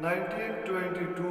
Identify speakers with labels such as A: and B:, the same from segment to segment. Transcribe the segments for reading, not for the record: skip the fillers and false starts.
A: 1922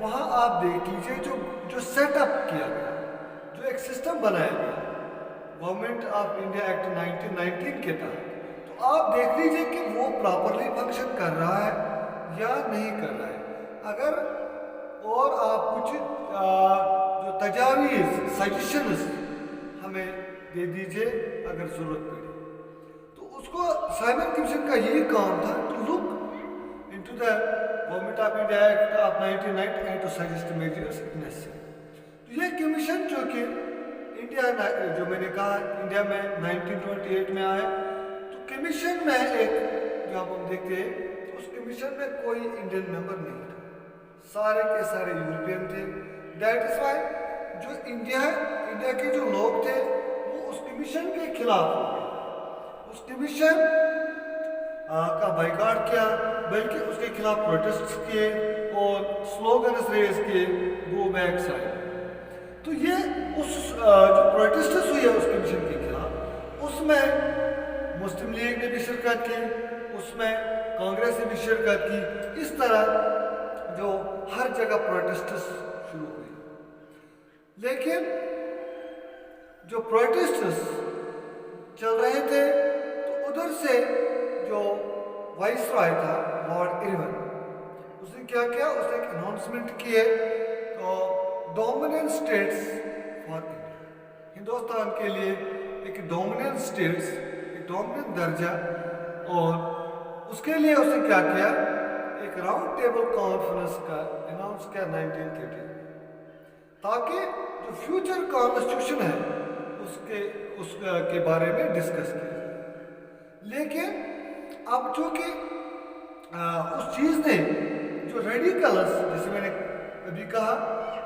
A: وہاں آپ دیکھ لیجیے جو سیٹ اپ کیا گیا، جو ایک سسٹم بنایا گیا گورنمنٹ آف انڈیا ایکٹ 1919 کے تحت، تو آپ دیکھ لیجیے کہ وہ پراپرلی فنکشن کر رہا ہے یا نہیں کر رہا ہے. اگر اور آپ کچھ جو تجاویز سجیشنز ہمیں دے دیجیے اگر ضرورت پڑے. تو اس کو سائمن کمیشن کا یہی کام تھا to look into the government of India act of 1990 and to suggest measures if necessary. تو یہ کمیشن جو کہ انڈیا، جو میں نے کہا انڈیا میں 1928 میں آیا، تو کمیشن میں ایک جو ہم دیکھتے ہیں تو اس کمیشن میں کوئی انڈین ممبر نہیں تھا، سارے کے سارے یورپین تھے. دیٹ از وائی جو انڈیا کے جو لوگ تھے وہ اس کمیشن کے خلاف ہو گئے، اس کمیشن کا بائیکاٹ کیا، بلکہ اس کے خلاف پروٹیسٹ کیے اور سلوگنز ریز کیے، گو بیک سائڈ. تو یہ اس جو پروٹیسٹس ہوئی ہے اس کمیشن کے خلاف، اس میں مسلم لیگ نے بھی شرکت کی، اس میں کانگریس نے بھی شرکت کی. اس طرح جو ہر جگہ پروٹیسٹس شروع ہوئی. لیکن جو پروٹیسٹس چل رہے تھے تو ادھر سے جو وائس رائے تھا لارڈ ایرون، اس نے کیا کیا، اس نے ایک اناؤنسمنٹ کی ہے تو dominant status for India, Hindustan کے لیے ایک ڈومیننٹ اسٹیٹس، ایک ڈومیننٹ درجہ. اور اس کے لیے اس نے کیا کیا، ایک راؤنڈ ٹیبل کانفرنس کا اناؤنس کیا 1930، تاکہ جو فیوچر کانسٹیٹیوشن ہے اس کے بارے میں ڈسکس کیا جائے. لیکن اب چونکہ اس چیز نے جو ریڈیکلس، جیسے میں نے ابھی کہا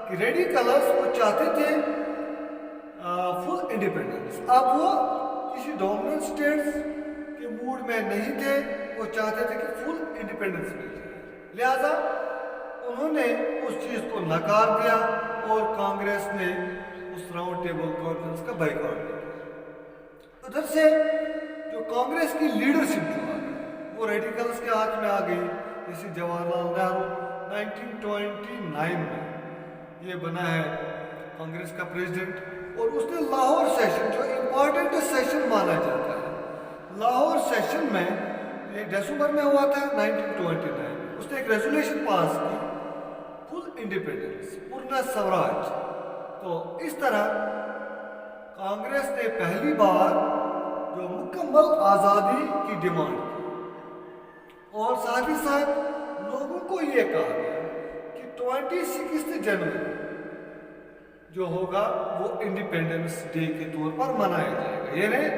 A: کہ ریڈیکلس وہ چاہتے تھے فل انڈیپینڈنس، اب وہ کسی ڈومیننٹ اسٹیٹس کے موڈ میں نہیں تھے، وہ چاہتے تھے کہ فل انڈیپینڈنس مل جائے. لہذا انہوں نے اس چیز کو نکار دیا اور کانگریس نے اس راؤنڈ ٹیبل کانفرنس کا بائیکاٹ کیا. ادھر سے جو کانگریس کی لیڈرشپ جو آ گئی وہ ریڈیکلس کے ہاتھ میں آ گئی. جیسے جواہر لال نہرو 1929 میں یہ بنا ہے کانگریس کا پریزیڈنٹ، اور اس نے لاہور سیشن، جو امپورٹنٹ سیشن مانا جاتا ہے، لاہور سیشن میں یہ دسمبر میں ہوا تھا 1929، اس نے ایک ریزولیشن پاس کی، فل انڈیپینڈنس، پورنا سوراج. تو اس طرح کانگریس نے پہلی بار جو مکمل آزادی کی ڈیمانڈ کی، اور ساتھ ہی ساتھ لوگوں کو یہ کہا گیا کہ 26 جنوری جو ہوگا وہ انڈیپینڈنس ڈے کے طور پر منایا جائے گا. یعنی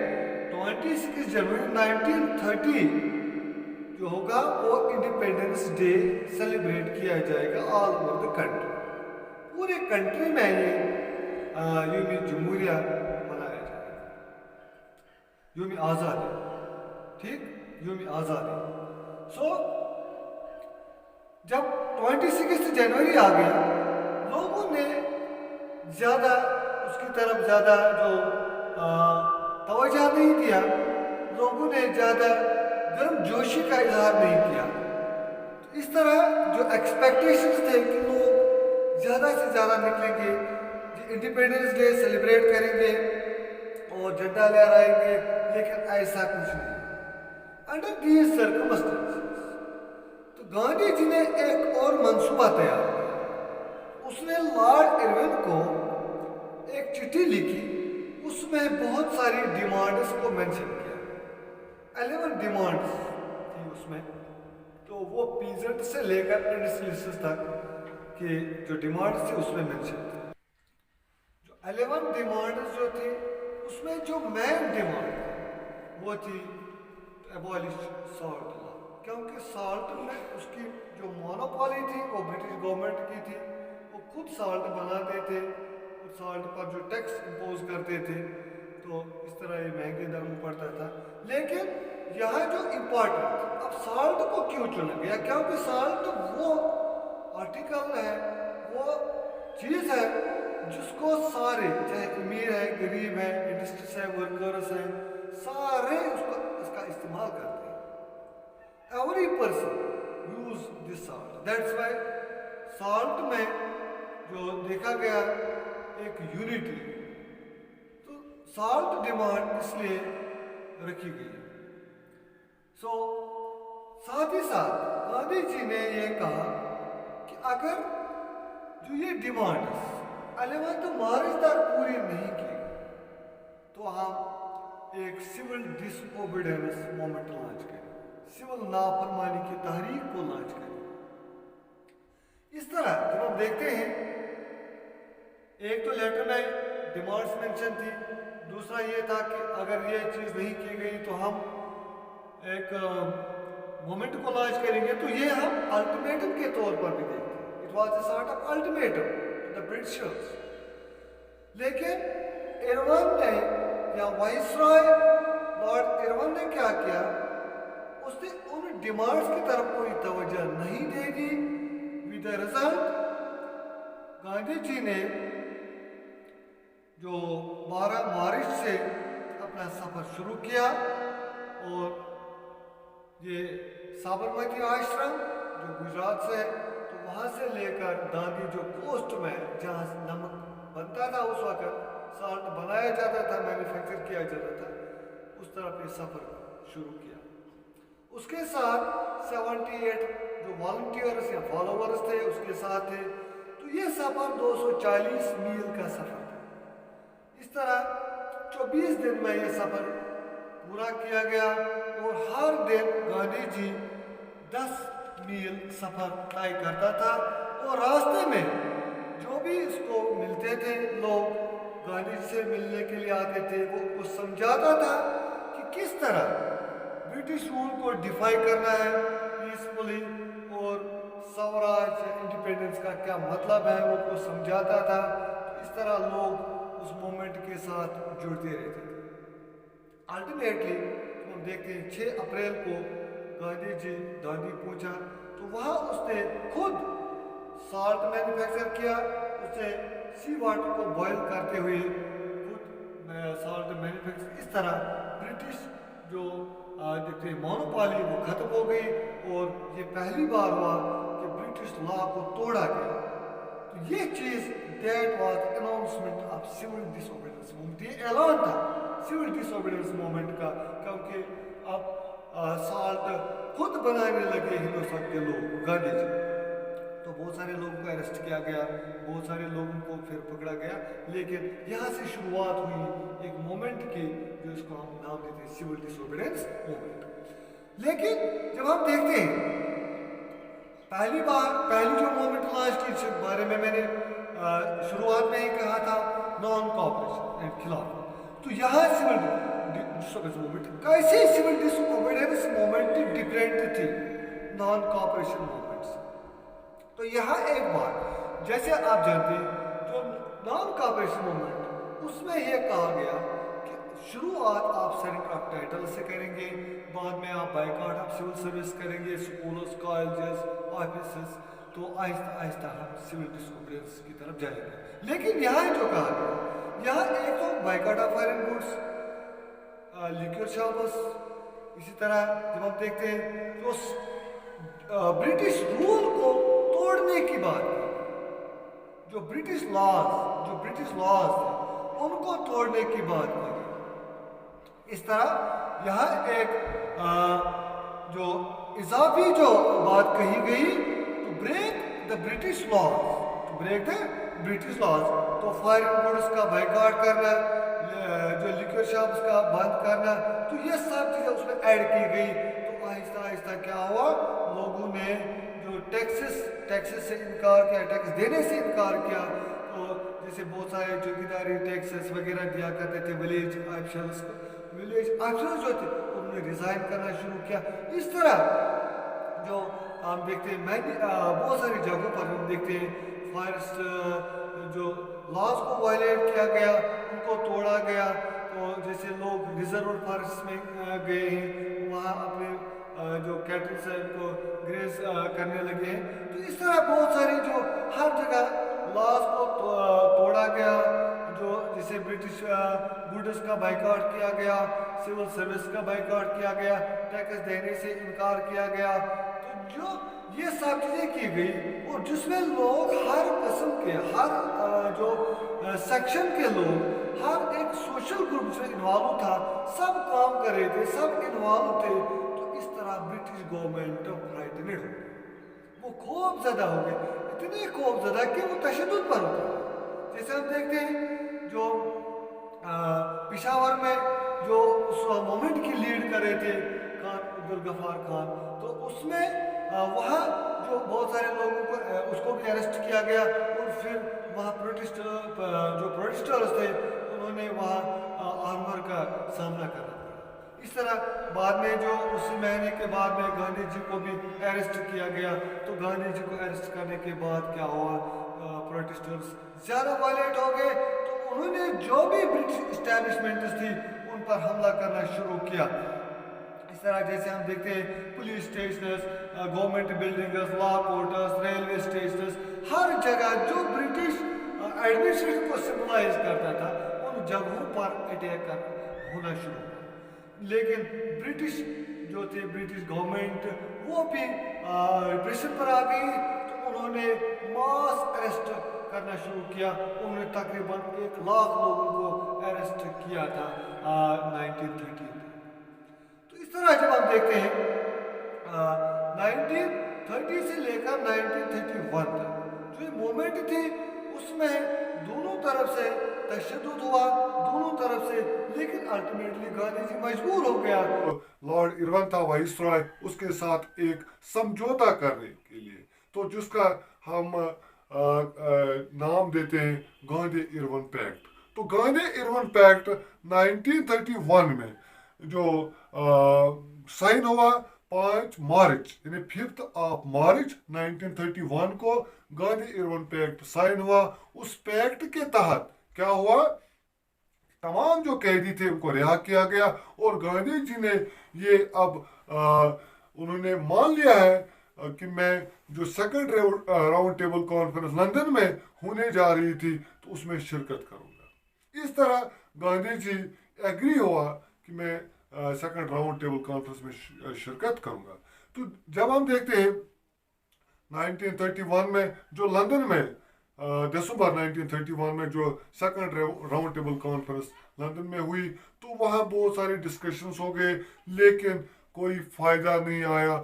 A: 26 جنوری 1930 جو ہوگا وہ انڈیپینڈنس ڈے سیلیبریٹ کیا جائے گا آل اوور دا کنٹری. پورے کنٹری میں یہ یوم جمہوریہ منایا جائے گا، یوم آزادی. ٹھیک، یوم آزادی. جب 26 جنوری آ گیا، لوگوں نے زیادہ اس کی طرف زیادہ جو توجہ نہیں دیا، لوگوں نے زیادہ گرم جوشی کا اظہار نہیں کیا. اس طرح جو ایکسپیکٹیشنز تھے کہ لوگ زیادہ سے زیادہ نکلیں گے، انڈیپینڈنس ڈے سیلیبریٹ کریں گے اور جھنڈا لہرائیں گے، لیکن ایسا کچھ نہیں. انڈر دیز سرکمسٹنسز تو گاندھی جی نے ایک اور منصوبہ تیار کیا. اس نے لارڈ ایرون کو ایک چٹھی لکھی، اس میں بہت ساری ڈیمانڈز کو مینشن کیا، 11 ڈیمانڈز تھی اس میں. تو وہ پیزنٹ سے لے کر انڈسٹریلسٹ تک کہ جو ڈیمانڈز تھی اس میں مینشن تھی. جو 11 ڈیمانڈز جو تھی اس میں جو مین ڈیمانڈ وہ تھی ایبالش سالٹ لا، کیونکہ سالٹ میں اس کی جو مونوپولی تھی وہ برٹش گورنمنٹ کی تھی. وہ خود سالٹ بناتے تھے اور سالٹ پر جو ٹیکس امپوز کرتے تھے، تو اس طرح یہ مہنگے داموں پڑتا تھا. لیکن یہاں جو امپورٹنٹ، اب سالٹ کو کیوں چنا گیا؟ کیونکہ سالٹ وہ آرٹیکل ہے، وہ چیز ہے جس کو سارے، چاہے امیر ہے، غریب ہے، انڈسٹریز ہے، ورکرز ہیں، سارے اس کا استعمال کرتے ہیں. Every person use this salt. That's why salt میں جو دیکھا گیا ایک یونٹی، تو سالٹ ڈیمانڈ اس لیے رکھی گئی۔ ساتھ ہی ساتھ گاندھی جی نے یہ کہا کہ اگر جو یہ ڈیمانڈ 11 مارچ تک پوری نہیں کی تو ہم ایک civil disobedience movement launch کریں، سول نافرمانی کی تحریک کو لانچ کریں۔ اس طرح جب ہم دیکھتے ہیں، ایک تو لیٹر میں ڈیمانڈس مینشن تھی، دوسرا یہ تھا کہ اگر یہ چیز نہیں کی گئی تو ہم ایک موومنٹ کو لانچ کریں گے، تو یہ ہم الٹیمیٹم کے طور پر بھی دیکھتے ہیں۔ It was a sort of ultimatum to the Britishers. لیکن ایروان نے یا وائس رائے لارڈ ایروان نے کیا کیا، اس نے ان ڈیمانڈس کی طرف کوئی توجہ نہیں دے دی۔ ود دا رزلٹ گاندھی جی نے جو 12 مارچ سے اپنا سفر شروع کیا، اور یہ سابرمتی آشرم جو گجرات سے ہے، تو وہاں سے لے کر داندی جو کوسٹ میں جہاں نمک بنتا تھا، اس وقت سالٹ بنایا جاتا تھا، مینوفیکچر کیا جاتا تھا، اس طرف یہ سفر شروع کیا۔ اس کے ساتھ 78 جو والنٹیئرز یا فالوورز تھے اس کے ساتھ تھے، تو یہ سفر 240 میل کا سفر تھا۔ اس طرح 24 دن میں یہ سفر پورا کیا گیا، اور ہر دن گاندھی جی 10 میل سفر طے کرتا تھا، اور راستے میں جو بھی اس کو ملتے تھے لوگ گاندھی جی سے ملنے کے لیے آتے تھے، وہ اس کو سمجھاتا تھا کہ کس طرح برٹش رول کو ڈیفائی کرنا ہے پیسفلی، اور سوراج انڈیپینڈنس کا کیا مطلب ہے وہ کو سمجھاتا تھا۔ اس طرح لوگ اس موومنٹ کے ساتھ جڑتے رہتے تھے۔ الٹیمیٹلی ہم دیکھتے ہیں 6 اپریل کو گاندھی جی دانڈی پہنچا، تو وہاں اس نے خود سالٹ مینوفیکچر کیا، اس نے سی واٹر کو بوائل کرتے ہوئے خود سالٹ مینوفیکچر۔ اس طرح برٹش جو دیکھتے ہیں مونوپالی وہ ختم ہو گئی، اور یہ پہلی بار ہوا کہ برٹش لا کو توڑا گیا۔ تو یہ چیز that was announcement of civil disobedience movement, یہ اعلان تھا سول ڈس اوبیڈینس موومنٹ کا، کیونکہ اب سالٹ خود بنانے لگے ہندوستان کے لوگ گاندھی جی۔ تو بہت سارے لوگوں کو اریسٹ کیا گیا، بہت سارے لوگوں کو پھر پکڑا گیا، لیکن یہاں سے شروعات ہوئی ایک موومنٹ کی جو اس کو ہم نام دیتے ہیں سول ڈس اوبیڈینس موومنٹ۔ لیکن جب ہم دیکھتے ہیں پہلی جو موومنٹ لانچ کی، اس بارے میں نے شروعات میں ہی کہا تھا، نان کوآپریشن اینڈ خلاف، تو یہاں سول ڈس اوبیڈینس موومنٹ کیسے civil disobedience movement different تھی نان کوآپریشن موومنٹ سے۔ تو یہاں ایک بات جیسے آپ جانتے ہیں، جو نان کوآپریشن موومنٹ اس میں یہ کہا گیا کہ شروعات آپ سرنڈر آف ٹائٹل سے کریں گے، بعد میں آپ بائیکاٹ آف سول سروس کریں گے، اسکولز، کالجز، آفیسز، تو آہستہ آہستہ ہم سول ڈس اوبیڈینس کی طرف جائیں گے۔ لیکن یہاں جو کہا گیا، یہاں ایک تو بائیکاٹ آف آئرن گوڈس، لیکر شاپس، اسی طرح جب ہم دیکھتے ہیں تو برٹش رول کو توڑنے کی بات، جو برٹش لاز تھے ان کو توڑنے کی بات کی۔ اس طرح یہاں ایک جو اضافی جو بات کہی گئی، to break the British laws, تو فائرنگ گوڈس کا بائیکاٹ کرنا، جو لیکر شاپس کا بند کرنا، تو یہ سب چیزیں اس میں ایڈ کی گئی۔ تو آہستہ آہستہ کیا ہوا، لوگوں نے جو ٹیکسز سے انکار کیا، ٹیکس دینے سے انکار کیا، تو جیسے بہت سارے چوکیداری ٹیکسز وغیرہ دیا کرتے تھے، ولیج آفیشلز جو تھے انہوں نے ریزائن کرنا شروع کیا۔ اس طرح جو ہم دیکھتے ہیں بہت ساری جگہوں پر ہم دیکھتے ہیں فارسٹ جو لاز کو وائلیٹ کیا گیا، ان کو توڑا گیا۔ تو جیسے لوگ ریزرو فارسٹ میں گئے ہیں، وہاں اپنے جو کیٹلز ہیں ان کو گریز کرنے لگے ہیں۔ تو اس طرح بہت ساری جو ہر جگہ لاز کو توڑا گیا، جو جسے برٹش گوڈس کا بائیکاٹ کیا گیا، سول سروس کا بائیکاٹ کیا گیا، ٹیکس دینے سے انکار کیا گیا۔ تو جو یہ سب چیزیں کی گئی اور جس میں لوگ ہر قسم کے ہر جو سیکشن کے لوگ ہر ایک سوشل گروپ سے انوالو تھا, سب کام کر رہے تھے, سب انوالو تھے. تو اس طرح برٹش گورنمنٹ فرائٹنڈ ہو گئی, وہ خوف زدہ ہو گئے, اتنے خوف زدہ کہ وہ تشدد پر ہوتا. جیسے ہم دیکھتے ہیں جو پشاور میں جو اس مومنٹ کی لیڈ کر رہے تھے خان عبدالغفار خان, تو اس میں وہاں جو بہت سارے لوگوں کو اس کو بھی اریسٹ کیا گیا, اور پھر وہاں جو پروٹیسٹرز تھے انہوں نے وہاں آرمر کا سامنا کرنا پڑا. اس طرح بعد میں جو اسی مہینے کے بعد میں گاندھی جی کو بھی اریسٹ کیا گیا. تو گاندھی جی کو اریسٹ کرنے کے بعد کیا ہوا, پروٹیسٹرز زیادہ وائلیٹ ہو گئے, تو انہوں نے جو بھی برٹش اسٹیبلشمنٹس تھی ان پر حملہ کرنا شروع کیا. اس طرح جیسے ہم دیکھتے ہیں پولیس اسٹیشنز, گورنمنٹ بلڈنگز, لا کورٹس, ریلوے اسٹیشنز, ہر جگہ جو برٹش ایڈمنسٹریشن کو سمبلائز کرتا تھا ان جگہوں پر اٹیک ہونا شروع ہوا. لیکن برٹش جو تھے, برٹش گورنمنٹ وہ بھی ریپریشن پر آ گئی, تو انہوں نے ماس اریسٹ کرنا شروع کیا. انہوں نے تقریباً 1 لاکھ لوگوں کو اریسٹ کیا تھا 1930 میں. تو اس طرح جب ہم دیکھتے ہیں 1930 سے لے کر 1931 تک جو یہ مومنٹ تھی اس میں دونوں طرف سے تشدد ہوا, دونوں طرف سے, لیکن الٹیمیٹلی گاندھی جی مجبور ہو گیا.
B: لارڈ ارون تھا وائس رائے, اس کے ساتھ ایک سمجھوتا کرنے کے لیے, تو جس کا ہم نام دیتے ہیں گاندھی ارون پیکٹ. تو گاندھی ارون پیکٹ 1931 میں جو سائن ہوا 5 مارچ یعنی 5 مارچ 1931 کو گاندھی ارون پیکٹ سائن ہوا. اس پیکٹ کے تحت کیا ہوا, تمام جو قیدی تھے ان کو رہا کیا گیا, اور گاندھی جی نے یہ اب انہوں نے مان لیا ہے کہ میں جو second round table conference London میں ہونے جا رہی تھی تو اس میں شرکت کروں گا. اس طرح گاندھی جی ایگری ہوا کہ میں سیکنڈ راؤنڈ ٹیبل کانفرنس میں شرکت کروں گا. تو جب ہم دیکھتے ہیں 1931 میں جو لندن میں دسمبر 1931 میں جو second round table conference London میں ہوئی, تو وہاں بہت سارے ڈسکشنز ہو گئے, لیکن کوئی فائدہ نہیں آیا.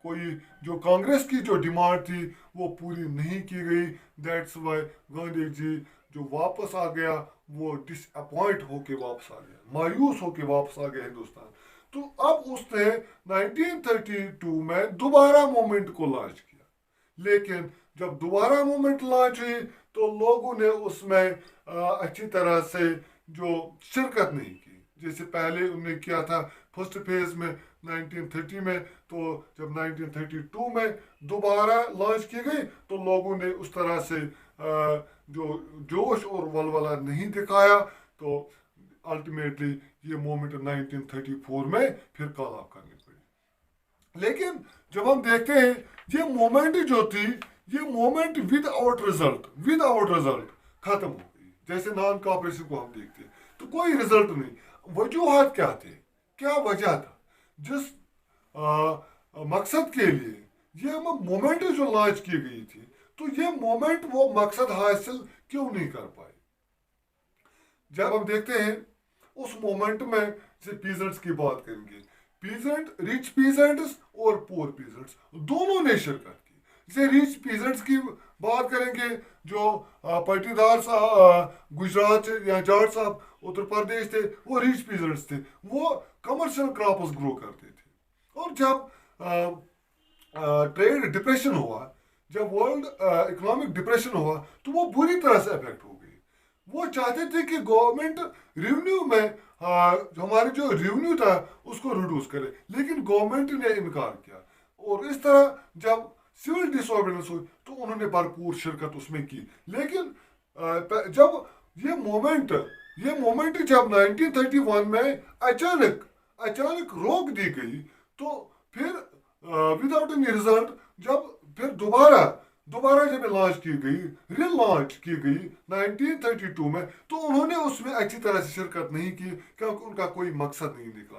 B: کوئی جو کانگریس کی جو ڈیمانڈ تھی وہ پوری نہیں کی گئی. دیٹس وائی گاندھی جی جو واپس آ گیا وہ ڈس اپوائنٹ ہو کے واپس آ گیا, مایوس ہو کے واپس آ گیا ہندوستان. تو اب اس نے 1932 میں دوبارہ مومنٹ کو لانچ کیا, لیکن جب دوبارہ مومنٹ لانچ ہوئی تو لوگوں نے اس میں اچھی طرح سے جو شرکت نہیں کی جیسے پہلے انہوں نے کیا تھا فرسٹ فیز میں 1930 میں. تو جب 1932 میں دوبارہ لانچ کی گئی تو لوگوں نے اس طرح سے جو جوش اور ولولہ نہیں دکھایا, تو الٹیمیٹلی یہ مومنٹ 1934 میں پھر کال آف کرنی پڑی. لیکن جب ہم دیکھتے ہیں یہ مومنٹ جو تھی یہ مومنٹ ود آؤٹ رزلٹ ختم ہو گئی. جیسے نان کوآپریشن کو ہم دیکھتے ہیں تو کوئی رزلٹ نہیں. وجوہات کیا تھے, کیا وجہ تھا, جس مقصد کے لیے یہ مومنٹ جو لانچ کی گئی تھی تو یہ مومنٹ وہ مقصد حاصل کیوں نہیں کر پائے. جب ہم دیکھتے ہیں اس مومنٹ میں جیسے پیزنٹس کی بات کریں گے, ریچ پیزنٹس اور پور پیزنٹس دونوں نے شرکت کی. جیسے ریچ پیزنٹس کی بات کریں گے جو پٹیدار صاحب گجرات یا جاٹ صاحب اتر پردیش تھے وہ ریچ پیزنٹس تھے, وہ کمرشل کراپس گرو کرتے تھے. اور جب ٹریڈ ڈپریشن ہوا, جب ورلڈ اکنامک ڈپریشن ہوا تو وہ بری طرح سے افیکٹ ہو گئی. وہ چاہتے تھے کہ گورنمنٹ ریونیو میں ہمارے جو ریونیو تھا اس کو ریڈیوس کرے, لیکن گورنمنٹ نے انکار کیا. اور اس طرح جب سول ڈس آرڈرنس ہوئی تو انہوں نے بھرپور شرکت اس میں کی. لیکن جب یہ مومنٹ جب 1931 میں اچانک روک دی گئی تو پھر وداؤٹ اینی رزلٹ جب پھر دوبارہ جب لانچ کی گئی, لانچ کی گئی 1932 میں, تو انہوں نے اس میں اچھی طرح سے شرکت نہیں کی کیونکہ ان کا کوئی مقصد نہیں نکلا.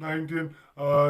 B: 19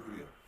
B: شکریہ.